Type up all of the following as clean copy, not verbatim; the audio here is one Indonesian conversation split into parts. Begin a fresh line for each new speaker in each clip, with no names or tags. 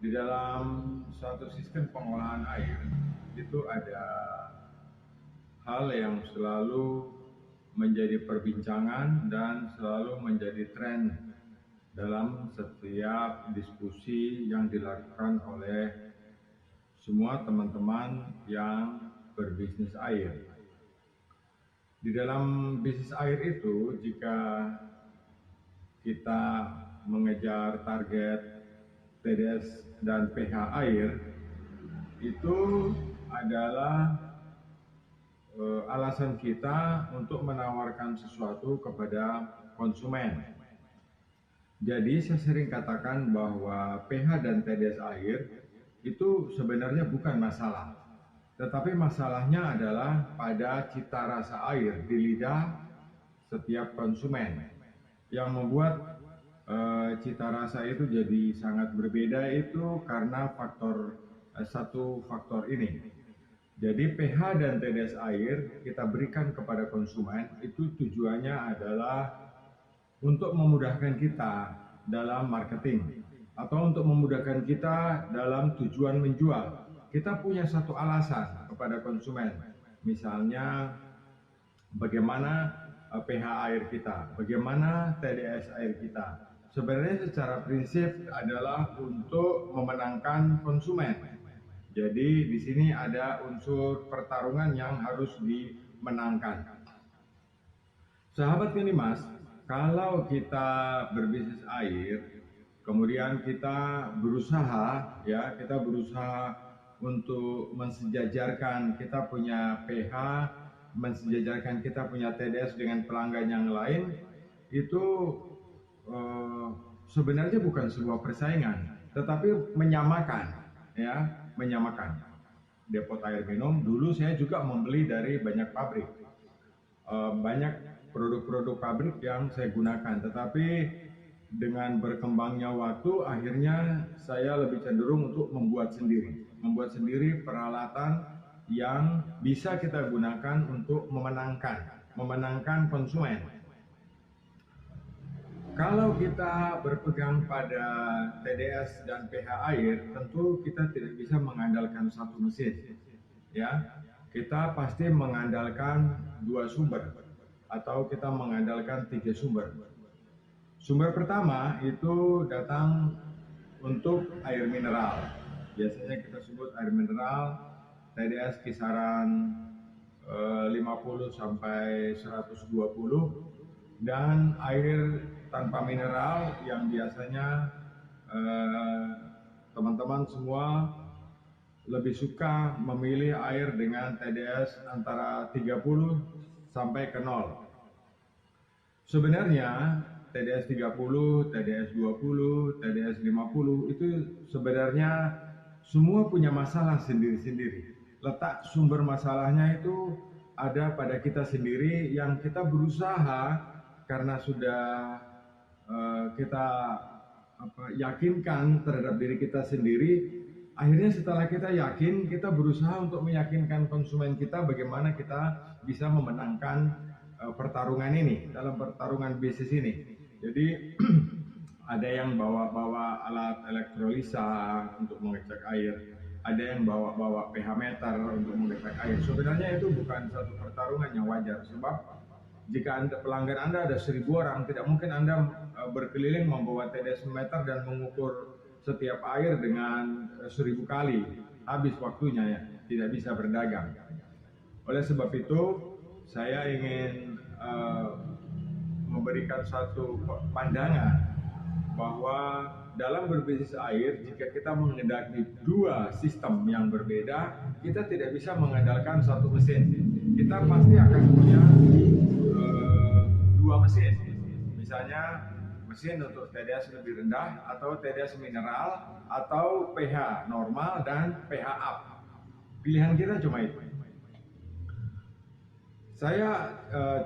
di dalam suatu sistem pengolahan air itu ada hal yang selalu menjadi perbincangan dan selalu menjadi tren dalam setiap diskusi yang dilakukan oleh semua teman-teman yang berbisnis air. Di dalam bisnis air itu, jika kita mengejar target TDS dan pH air, itu adalah alasan kita untuk menawarkan sesuatu kepada konsumen. Jadi saya sering katakan bahwa pH dan TDS air itu sebenarnya bukan masalah, tetapi masalahnya adalah pada cita rasa air di lidah setiap konsumen yang membuat cita rasa itu jadi sangat berbeda itu karena satu faktor ini. Jadi pH dan TDS air kita berikan kepada konsumen itu tujuannya adalah untuk memudahkan kita dalam marketing atau untuk memudahkan kita dalam tujuan menjual. Kita punya satu alasan kepada konsumen, misalnya bagaimana pH air kita, bagaimana TDS air kita. Sebenarnya secara prinsip adalah untuk memenangkan konsumen. Jadi di sini ada unsur pertarungan yang harus dimenangkan. Sahabat Minimas, kalau kita berbisnis air, kemudian kita berusaha untuk mensejajarkan kita punya pH, mensejajarkan kita punya TDS dengan pelanggan yang lain, itu sebenarnya bukan sebuah persaingan, tetapi menyamakan. Depot air minum, dulu saya juga membeli dari banyak pabrik, banyak produk-produk pabrik yang saya gunakan, tetapi dengan berkembangnya waktu akhirnya saya lebih cenderung untuk membuat sendiri peralatan yang bisa kita gunakan untuk memenangkan konsumen. Kalau kita berpegang pada TDS dan pH air, tentu kita tidak bisa mengandalkan satu mesin. Ya, kita pasti mengandalkan dua sumber atau kita mengandalkan 3 sumber. Sumber pertama itu datang untuk air mineral. Biasanya kita sebut air mineral TDS kisaran 50 sampai 120, dan air tanpa mineral yang biasanya teman-teman semua lebih suka memilih air dengan TDS antara 30 sampai ke 0. Sebenarnya TDS 30, TDS 20, TDS 50 itu sebenarnya semua punya masalah sendiri-sendiri. Letak sumber masalahnya itu ada pada kita sendiri yang kita berusaha karena sudah kita yakinkan terhadap diri kita sendiri. Akhirnya setelah kita yakin, kita berusaha untuk meyakinkan konsumen kita bagaimana kita bisa memenangkan pertarungan ini, dalam pertarungan bisnis ini. Jadi ada yang bawa alat elektrolisa untuk mengecek air, ada yang bawa pH meter untuk mengecek air. Sebenarnya itu bukan satu pertarungan yang wajar, sebab jika pelanggan Anda ada 1.000 orang, tidak mungkin Anda berkeliling membawa TDS meter dan mengukur setiap air dengan 1.000 kali. Habis waktunya ya, tidak bisa berdagang. Oleh sebab itu, saya ingin memberikan satu pandangan bahwa dalam berbisnis air, jika kita mengendaki dua sistem yang berbeda, kita tidak bisa mengandalkan satu mesin. Kita pasti akan punya dua mesin. Misalnya mesin untuk TDS lebih rendah atau TDS mineral atau pH normal dan pH up. Pilihan kita cuma itu. Saya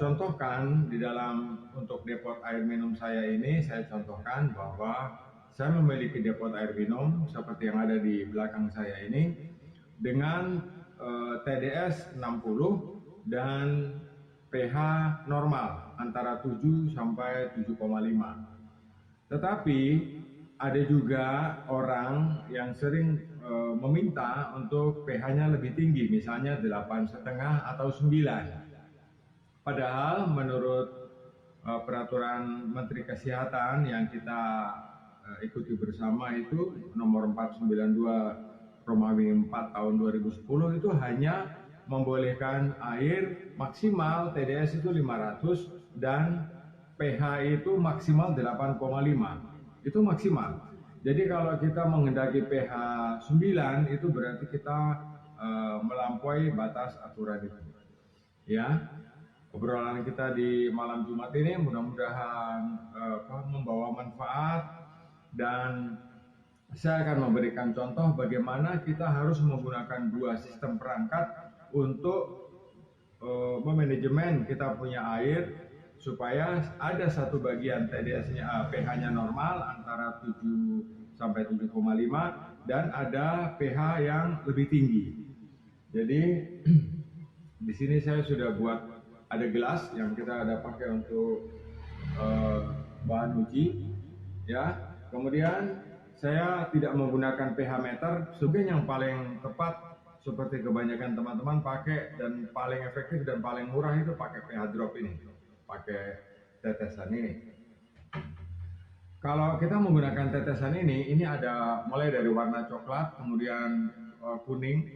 contohkan di dalam untuk depot air minum saya ini, saya contohkan bahwa saya memiliki depot air minum seperti yang ada di belakang saya ini dengan TDS 60 dan pH normal antara 7 sampai 7,5. Tetapi ada juga orang yang sering meminta untuk pH-nya lebih tinggi, misalnya 8,5 atau 9. Padahal menurut peraturan Menteri Kesehatan yang kita ikuti bersama itu nomor 492 Romawi 4 tahun 2010 itu hanya membolehkan air maksimal TDS itu 500 dan pH itu maksimal 8,5. Itu maksimal. Jadi kalau kita menghendaki pH 9 itu berarti kita melampaui batas aturan itu. Ya, obrolan kita di malam Jumat ini mudah-mudahan membawa manfaat, dan saya akan memberikan contoh bagaimana kita harus menggunakan dua sistem perangkat untuk memanajemen kita punya air supaya ada satu bagian TDS-nya pH-nya normal antara 7 sampai 7,5 dan ada pH yang lebih tinggi. Jadi di sini saya sudah buat ada gelas yang kita ada pakai untuk bahan uji, ya. Kemudian saya tidak menggunakan pH meter, sebenarnya yang paling tepat seperti kebanyakan teman-teman pakai dan paling efektif dan paling murah itu pakai pH drop ini, pakai tetesan ini. Kalau kita menggunakan tetesan ini ada mulai dari warna coklat, kemudian kuning,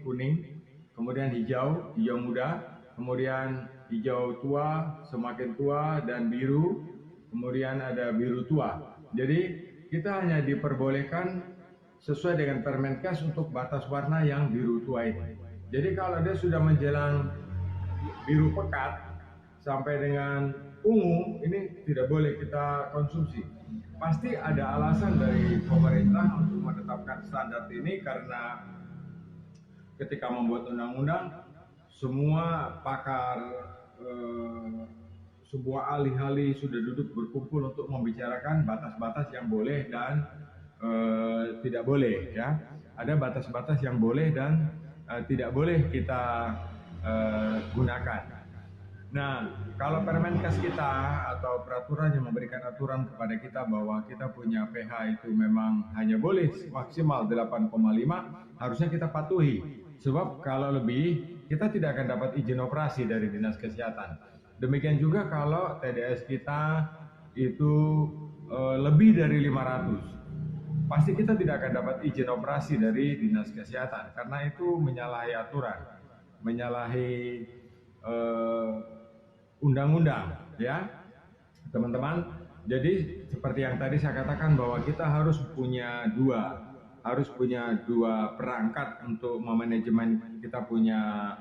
kemudian hijau muda, kemudian hijau tua, semakin tua, dan biru, kemudian ada biru tua. Jadi kita hanya diperbolehkan sesuai dengan Permenkes untuk batas warna yang biru tua ini. Jadi kalau dia sudah menjelang biru pekat sampai dengan ungu, ini tidak boleh kita konsumsi. Pasti ada alasan dari pemerintah untuk menetapkan standar ini, karena ketika membuat undang-undang semua pakar, sebuah ahli-ahli sudah duduk berkumpul untuk membicarakan batas-batas yang boleh dan tidak boleh, ya. Ada batas-batas yang boleh dan tidak boleh kita gunakan. Nah, kalau Permenkes kita atau peraturan yang memberikan aturan kepada kita bahwa kita punya pH itu memang hanya boleh maksimal 8,5, harusnya kita patuhi. Sebab kalau lebih, kita tidak akan dapat izin operasi dari Dinas Kesehatan. Demikian juga kalau TDS kita itu lebih dari 500, pasti kita tidak akan dapat izin operasi dari Dinas Kesehatan, karena itu menyalahi aturan, menyalahi undang-undang, ya teman-teman. Jadi seperti yang tadi saya katakan bahwa kita harus punya dua perangkat untuk memanajemen kita punya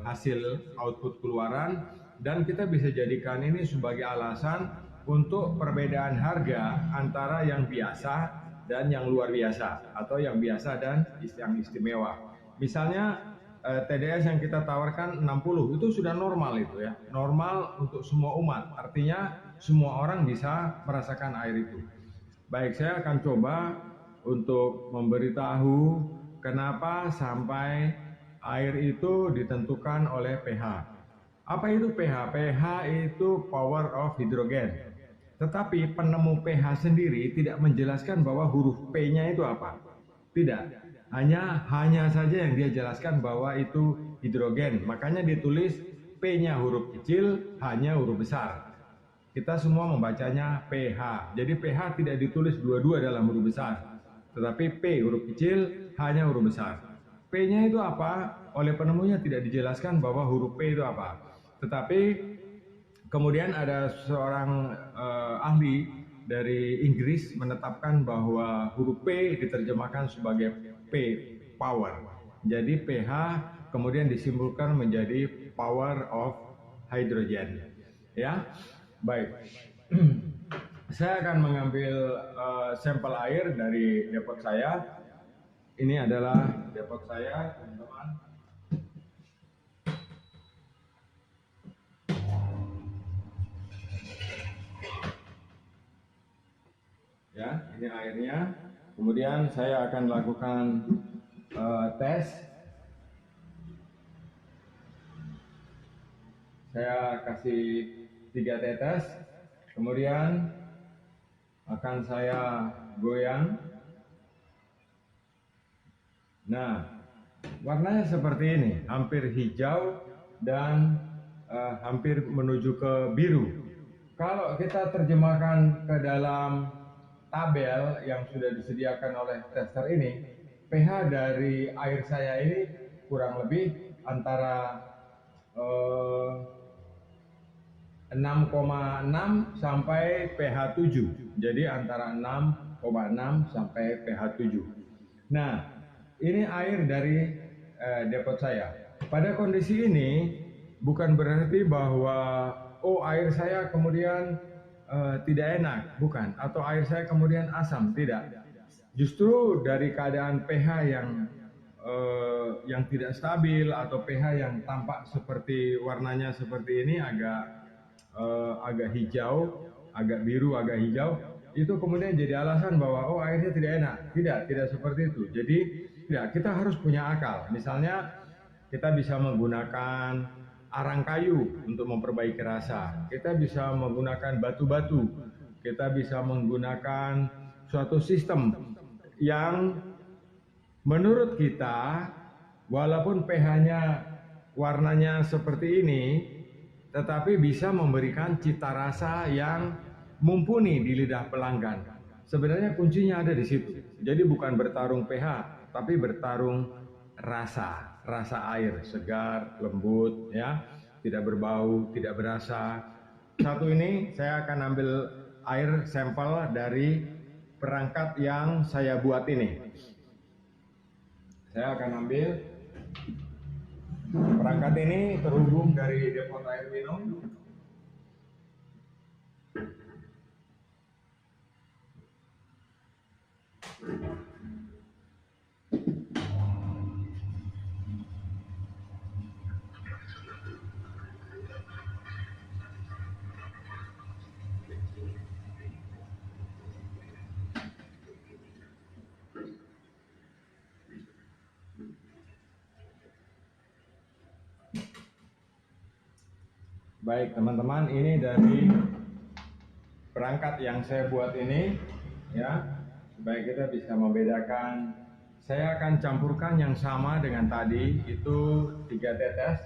hasil output keluaran, dan kita bisa jadikan ini sebagai alasan untuk perbedaan harga antara yang biasa dan yang luar biasa, atau yang biasa dan yang istimewa. Misalnya TDS yang kita tawarkan 60 itu sudah normal, itu ya, normal untuk semua umat, artinya semua orang bisa merasakan air itu. Baik, saya akan coba untuk memberitahu kenapa sampai air itu ditentukan oleh pH. Apa itu pH? pH itu power of hydrogen. Tetapi penemu pH sendiri tidak menjelaskan bahwa huruf P-nya itu apa. Tidak. Hanya saja yang dia jelaskan bahwa itu hidrogen. Makanya ditulis P-nya huruf kecil, H-nya huruf besar. Kita semua membacanya pH. Jadi pH tidak ditulis dua-dua dalam huruf besar, tetapi P huruf kecil, H-nya huruf besar. P-nya itu apa? Oleh penemunya tidak dijelaskan bahwa huruf P itu apa. Tetapi kemudian ada seorang ahli dari Inggris menetapkan bahwa huruf P diterjemahkan sebagai P, power. Jadi pH kemudian disimpulkan menjadi power of hydrogen. Ya, baik. Saya akan mengambil sampel air dari depot saya. Ini adalah depot saya, teman-teman. Ya, ini airnya. Kemudian saya akan lakukan tes. Saya kasih 3 tetes. Kemudian akan saya goyang. Nah, warnanya seperti ini, hampir hijau dan hampir menuju ke biru. Kalau kita terjemahkan ke dalam tabel yang sudah disediakan oleh tester ini, pH dari air saya ini kurang lebih antara 6,6 sampai pH 7. Jadi antara 6,6 sampai pH 7. Nah, ini air dari depot saya. Pada kondisi ini bukan berarti bahwa air saya kemudian tidak enak, bukan, atau air saya kemudian asam, tidak. Justru dari keadaan pH yang tidak stabil atau pH yang tampak seperti warnanya seperti ini agak hijau, agak biru, agak hijau, itu kemudian jadi alasan bahwa airnya tidak enak. Tidak seperti itu. Jadi kita harus punya akal. Misalnya kita bisa menggunakan arang kayu untuk memperbaiki rasa. Kita bisa menggunakan batu-batu. Kita bisa menggunakan suatu sistem yang menurut kita walaupun pH-nya warnanya seperti ini, tetapi bisa memberikan cita rasa yang mumpuni di lidah pelanggan. Sebenarnya kuncinya ada di situ. Jadi bukan bertarung pH, tapi bertarung rasa air, segar, lembut, ya, tidak berbau, tidak berasa. Satu ini saya akan ambil air sampel dari perangkat yang saya buat ini. Saya akan ambil perangkat ini terhubung dari depot air minum. Baik teman-teman, ini dari perangkat yang saya buat ini, ya, supaya kita bisa membedakan. Saya akan campurkan yang sama dengan tadi, itu 3 tetes.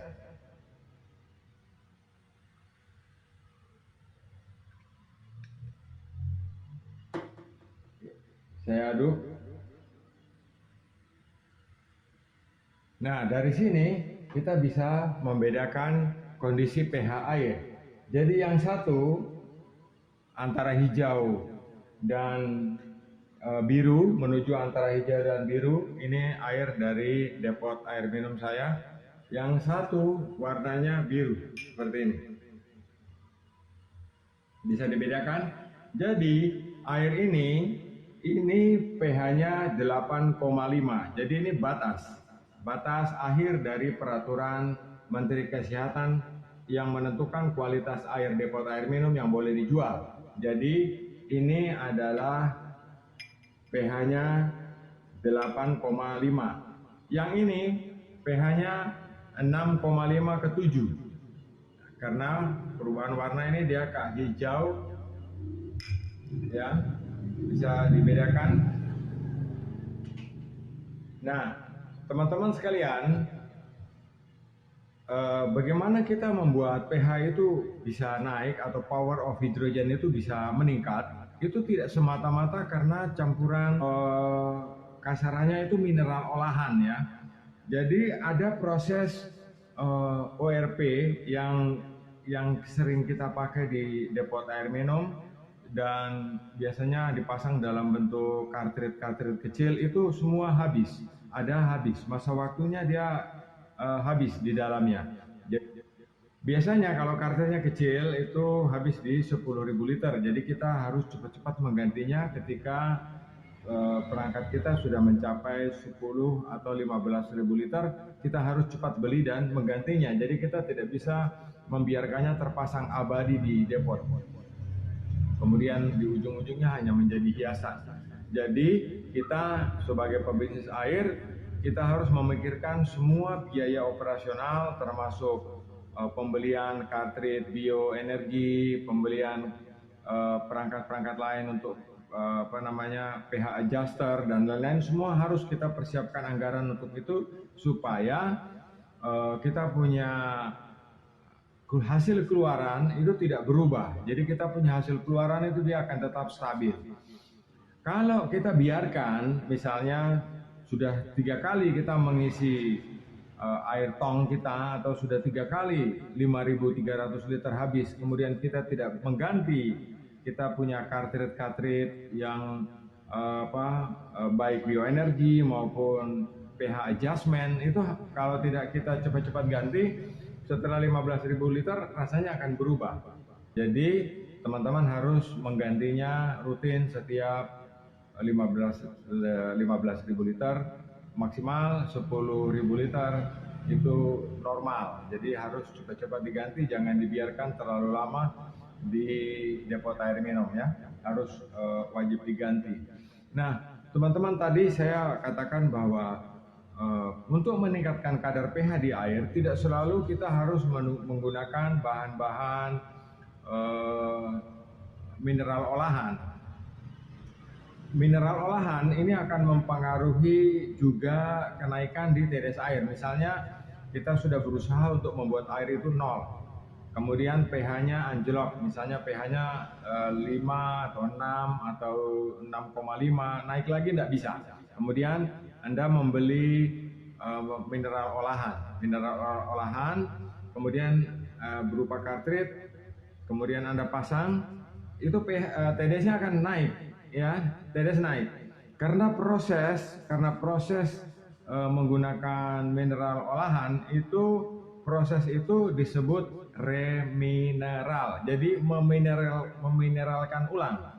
Saya aduk. Nah, dari sini kita bisa membedakan kondisi pH air. Jadi yang satu antara hijau dan biru, menuju antara hijau dan biru, ini air dari depot air minum saya. Yang satu warnanya biru, seperti ini. Bisa dibedakan? Jadi air ini pH-nya 8,5. Jadi ini batas akhir dari peraturan Menteri Kesehatan yang menentukan kualitas air depot air minum yang boleh dijual. Jadi ini adalah pH-nya 8,5. Yang ini pH-nya 6,5 ke 7. Karena perubahan warna ini dia ke hijau, ya, bisa dibedakan. Nah, teman-teman sekalian, bagaimana kita membuat pH itu bisa naik atau power of hydrogen itu bisa meningkat? Itu tidak semata-mata karena campuran kasarannya itu mineral olahan, ya. Jadi ada proses ORP yang sering kita pakai di depot air minum dan biasanya dipasang dalam bentuk kartrit kecil, itu semua habis. Masa waktunya dia habis di dalamnya. Biasanya kalau kartritnya kecil itu habis di 10.000 liter. Jadi kita harus cepat-cepat menggantinya ketika perangkat kita sudah mencapai 10 atau 15.000 liter. Kita harus cepat beli dan menggantinya. Jadi kita tidak bisa membiarkannya terpasang abadi di depot. Kemudian di ujung-ujungnya hanya menjadi hiasan. Jadi kita sebagai pebisnis air, kita harus memikirkan semua biaya operasional, termasuk pembelian kartrit bioenergi, pembelian perangkat-perangkat lain untuk pH adjuster dan lain-lain, semua harus kita persiapkan anggaran untuk itu supaya kita punya hasil keluaran itu tidak berubah. Jadi kita punya hasil keluaran itu dia akan tetap stabil. Kalau kita biarkan, misalnya sudah 3 kali kita mengisi air tong kita, atau sudah 3 kali 5.300 liter habis, kemudian kita tidak mengganti, kita punya cartridge yang baik bioenergi maupun pH adjustment, itu kalau tidak kita cepat-cepat ganti, setelah 15.000 liter rasanya akan berubah. Jadi teman-teman harus menggantinya rutin setiap 15.000 liter, maksimal 10.000 liter itu normal. Jadi harus cepat-cepat diganti, jangan dibiarkan terlalu lama di depot air minum ya, harus wajib diganti. Nah, teman-teman, tadi saya katakan bahwa untuk meningkatkan kadar pH di air tidak selalu kita harus menggunakan bahan-bahan mineral olahan. Mineral olahan ini akan mempengaruhi juga kenaikan di TDS air. Misalnya kita sudah berusaha untuk membuat air itu 0, kemudian pH-nya anjlok, misalnya pH-nya 5 atau 6 atau 6,5, naik lagi tidak bisa. Kemudian Anda membeli mineral olahan, kemudian berupa cartridge, kemudian Anda pasang, itu TDS-nya akan naik, ya, TDS naik. Karena proses menggunakan mineral olahan itu, proses itu disebut remineral. Jadi memineralkan ulang.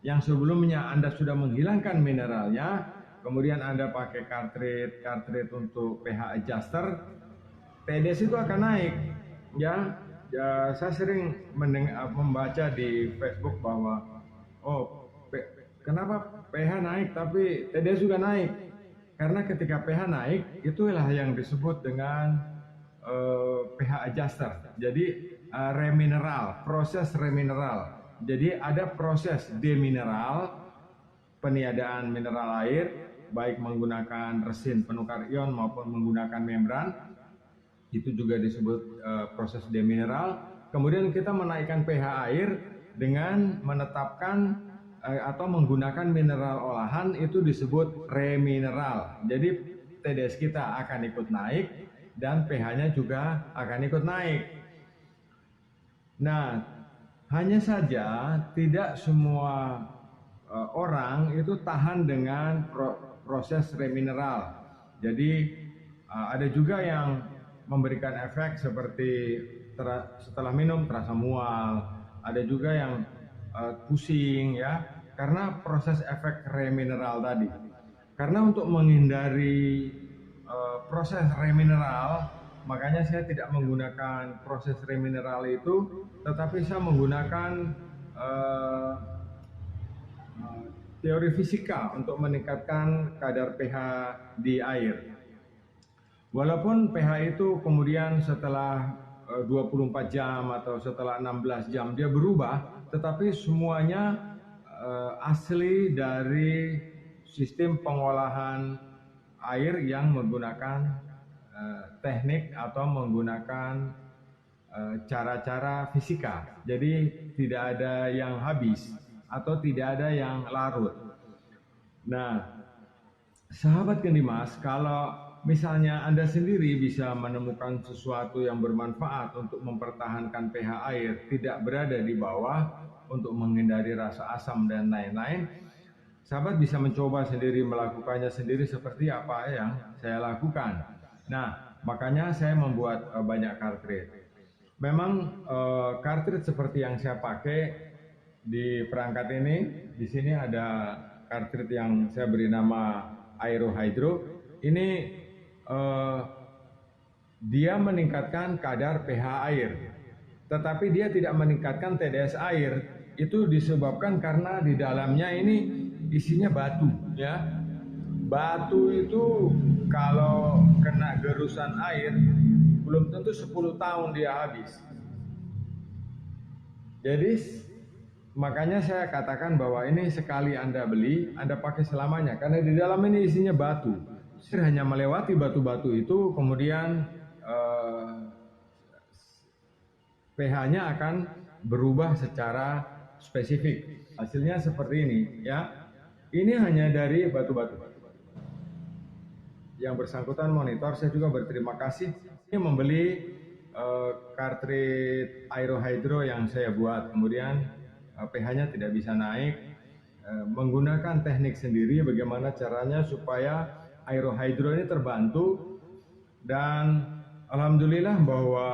Yang sebelumnya Anda sudah menghilangkan mineralnya, kemudian Anda pakai cartridge untuk pH adjuster, TDS itu akan naik. Ya, saya sering membaca di Facebook bahwa kenapa pH naik tapi TDS juga naik? Karena ketika pH naik, itulah yang disebut dengan pH adjuster. Jadi proses remineral. Jadi ada proses demineral, peniadaan mineral air, baik menggunakan resin penukar ion maupun menggunakan membran, itu juga disebut proses demineral. Kemudian kita menaikkan pH air dengan menetapkan atau menggunakan mineral olahan, itu disebut remineral. Jadi TDS kita akan ikut naik dan pH-nya juga akan ikut naik. Nah, hanya saja tidak semua orang itu tahan dengan proses remineral. Jadi ada juga yang memberikan efek seperti setelah minum terasa mual, ada juga yang pusing ya, karena proses efek remineral tadi. Karena untuk menghindari proses remineral, makanya saya tidak menggunakan proses remineral itu, tetapi saya menggunakan teori fisika untuk meningkatkan kadar pH di air. Walaupun pH itu kemudian setelah 24 jam atau setelah 16 jam dia berubah, tetapi semuanya asli dari sistem pengolahan air yang menggunakan teknik atau menggunakan cara-cara fisika. Jadi tidak ada yang habis atau tidak ada yang larut. Nah, sahabat Kendimas, kalau misalnya Anda sendiri bisa menemukan sesuatu yang bermanfaat untuk mempertahankan pH air tidak berada di bawah, untuk menghindari rasa asam dan lain-lain, sahabat bisa mencoba sendiri, melakukannya sendiri seperti apa yang saya lakukan. Nah, makanya saya membuat banyak cartridge. Memang cartridge seperti yang saya pakai di perangkat ini, di sini ada cartridge yang saya beri nama Aero Hydro. Ini dia meningkatkan kadar pH air, tetapi dia tidak meningkatkan TDS air. Itu disebabkan karena di dalamnya ini isinya batu, ya. Batu itu kalau kena gerusan air belum tentu 10 tahun dia habis. Jadi Makanya saya katakan bahwa ini sekali Anda beli, Anda pakai selamanya. Karena di dalam ini isinya batu. Saya hanya melewati batu-batu itu, kemudian pH-nya akan berubah secara spesifik. Hasilnya seperti ini, ya. Ini hanya dari batu-batu. Yang bersangkutan monitor, saya juga berterima kasih. Ini membeli cartridge aerohydro yang saya buat. Kemudian pH-nya tidak bisa naik. Menggunakan teknik sendiri bagaimana caranya supaya aerohydro ini terbantu. Dan alhamdulillah bahwa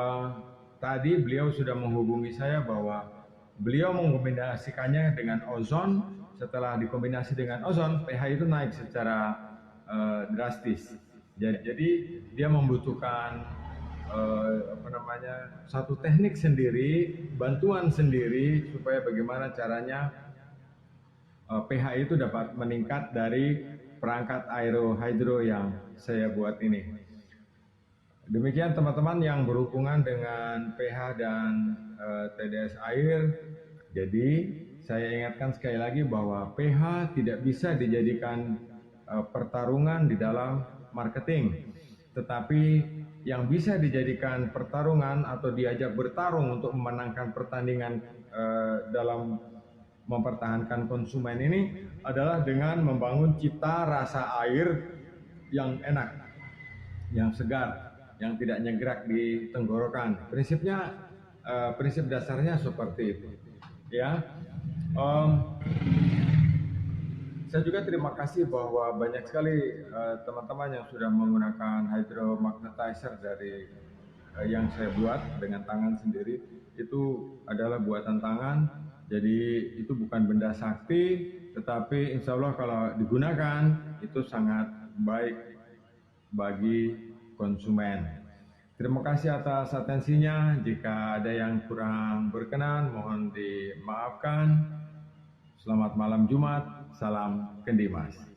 tadi beliau sudah menghubungi saya bahwa beliau mengkombinasikannya dengan ozon. Setelah dikombinasi dengan ozon, pH itu naik secara drastis. Jadi dia membutuhkan satu teknik sendiri, bantuan sendiri supaya bagaimana caranya pH itu dapat meningkat dari perangkat aerohydro yang saya buat ini. Demikian teman-teman yang berhubungan dengan pH dan TDS air. Jadi saya ingatkan sekali lagi bahwa pH tidak bisa dijadikan pertarungan di dalam marketing. Tetapi yang bisa dijadikan pertarungan atau diajak bertarung untuk memenangkan pertandingan dalam mempertahankan konsumen ini adalah dengan membangun cita rasa air yang enak, yang segar, yang tidak nyegrak di tenggorokan. Prinsip dasarnya seperti itu. Ya, saya juga terima kasih bahwa banyak sekali teman-teman yang sudah menggunakan hydromagnetizer dari yang saya buat dengan tangan sendiri. Itu adalah buatan tangan, jadi itu bukan benda sakti, tetapi insya Allah kalau digunakan itu sangat baik bagi konsumen. Terima kasih atas atensinya. Jika ada yang kurang berkenan, mohon dimaafkan. Selamat malam Jumat. Salam Kendimas.